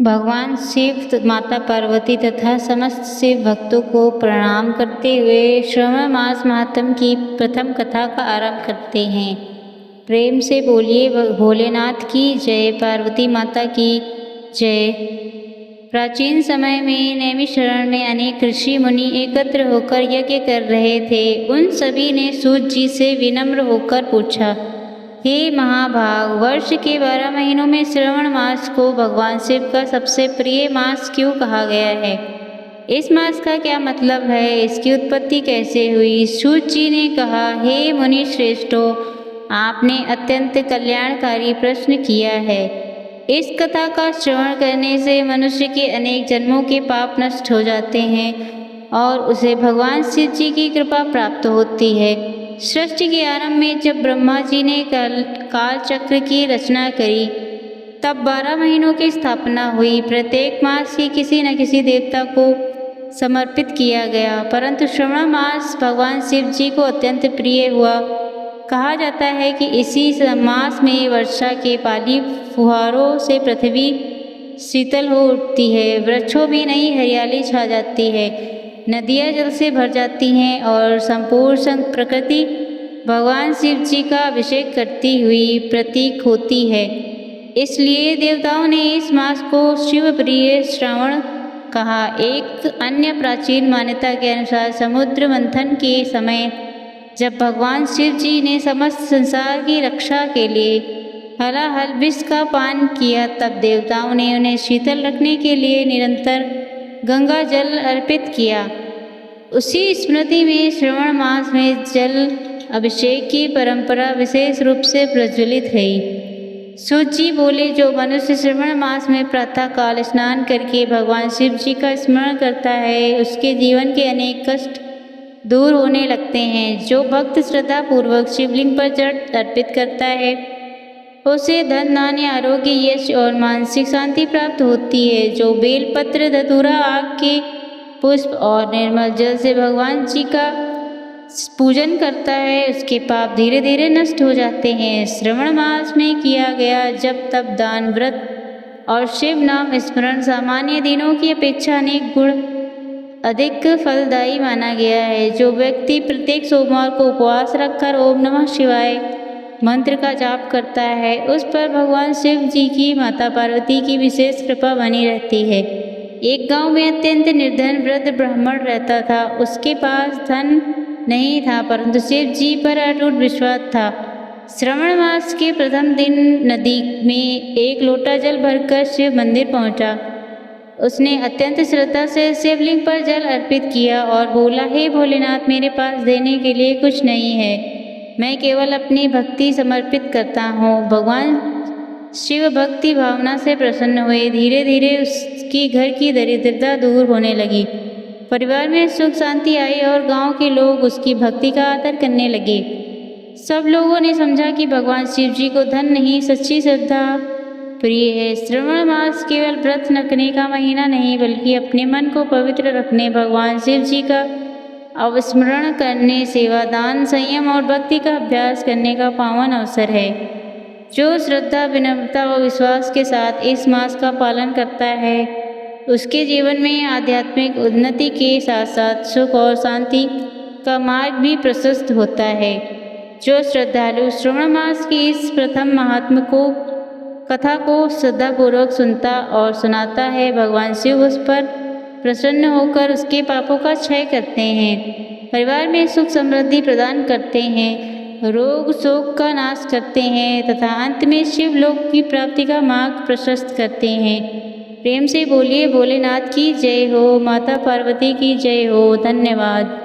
भगवान शिव माता पार्वती तथा समस्त शिव भक्तों को प्रणाम करते हुए श्रावण मास महात्म की प्रथम कथा का आरंभ करते हैं। प्रेम से बोलिए भोलेनाथ की जय, पार्वती माता की जय। प्राचीन समय में नैमिषारण्य में अनेक ऋषि मुनि एकत्र होकर यज्ञ कर रहे थे। उन सभी ने सूत जी से विनम्र होकर पूछा, हे महाभाग, वर्ष के 12 महीनों में श्रावण मास को भगवान शिव का सबसे प्रिय मास क्यों कहा गया है? इस मास का क्या मतलब है? इसकी उत्पत्ति कैसे हुई? सूत जी ने कहा, हे मुनि श्रेष्ठो, आपने अत्यंत कल्याणकारी प्रश्न किया है। इस कथा का श्रवण करने से मनुष्य के अनेक जन्मों के पाप नष्ट हो जाते हैं और उसे भगवान शिव जी की कृपा प्राप्त होती है। सृष्टि के आरंभ में जब ब्रह्मा जी ने काल चक्र की रचना करी, तब 12 महीनों की स्थापना हुई। प्रत्येक मास ही किसी न किसी देवता को समर्पित किया गया, परंतु श्रावण मास भगवान शिव जी को अत्यंत प्रिय हुआ। कहा जाता है कि इसी मास में वर्षा के पाली फुहारों से पृथ्वी शीतल हो उठती है, वृक्षों में नई हरियाली छा जाती है, नदियाँ जल से भर जाती हैं और संपूर्ण प्रकृति भगवान शिव जी का अभिषेक करती हुई प्रतीक होती है। इसलिए देवताओं ने इस मास को शिव प्रिय श्रावण कहा। एक अन्य प्राचीन मान्यता के अनुसार समुद्र मंथन के समय जब भगवान शिव जी ने समस्त संसार की रक्षा के लिए हलाहल विष का पान किया, तब देवताओं ने उन्हें शीतल रखने के लिए निरंतर गंगा जल अर्पित किया। उसी स्मृति में श्रावण मास में जल अभिषेक की परंपरा विशेष रूप से प्रज्वलित है। सूत जी बोले, जो मनुष्य श्रावण मास में प्रातः काल स्नान करके भगवान शिव जी का स्मरण करता है, उसके जीवन के अनेक कष्ट दूर होने लगते हैं। जो भक्त श्रद्धा पूर्वक शिवलिंग पर जल अर्पित करता है, उसे धन धान्य आरोग्य यश और मानसिक शांति प्राप्त होती है। जो बेलपत्र धतूरा आग के पुष्प और निर्मल जल से भगवान जी का पूजन करता है, उसके पाप धीरे धीरे नष्ट हो जाते हैं। श्रावण मास में किया गया जप तप दान व्रत और शिव नाम स्मरण सामान्य दिनों की अपेक्षा अनेक गुण अधिक फलदायी माना गया है। जो व्यक्ति प्रत्येक सोमवार को उपवास रखकर ओम नमः शिवाय मंत्र का जाप करता है, उस पर भगवान शिव जी की माता पार्वती की विशेष कृपा बनी रहती है। एक गांव में अत्यंत निर्धन वृद्ध ब्राह्मण रहता था। उसके पास धन नहीं था, परंतु शिव जी पर अटूट विश्वास था। श्रावण मास के प्रथम दिन नदी में एक लोटा जल भरकर शिव मंदिर पहुंचा। उसने अत्यंत श्रद्धा से शिवलिंग पर जल अर्पित किया और बोला, हे भोलेनाथ, मेरे पास देने के लिए कुछ नहीं है, मैं केवल अपनी भक्ति समर्पित करता हूँ। भगवान शिव भक्ति भावना से प्रसन्न हुए। धीरे धीरे उसकी घर की दरिद्रता दूर होने लगी, परिवार में सुख शांति आई और गांव के लोग उसकी भक्ति का आदर करने लगे। सब लोगों ने समझा कि भगवान शिव जी को धन नहीं, सच्ची श्रद्धा प्रिय है। श्रावण मास केवल व्रत रखने का महीना नहीं, बल्कि अपने मन को पवित्र रखने, भगवान शिव जी का अवस्मरण करने, सेवा दान संयम और भक्ति का अभ्यास करने का पावन अवसर है। जो श्रद्धा विनम्रता और विश्वास के साथ इस मास का पालन करता है, उसके जीवन में आध्यात्मिक उन्नति के साथ साथ सुख और शांति का मार्ग भी प्रशस्त होता है। जो श्रद्धालु श्रावण मास की इस प्रथम महात्म को कथा को श्रद्धापूर्वक सुनता और सुनाता है, भगवान शिव उस पर प्रसन्न होकर उसके पापों का क्षय करते हैं, परिवार में सुख समृद्धि प्रदान करते हैं, रोग शोक का नाश करते हैं तथा अंत में शिव लोक की प्राप्ति का मार्ग प्रशस्त करते हैं। प्रेम से बोलिए भोलेनाथ की जय हो, माता पार्वती की जय हो। धन्यवाद।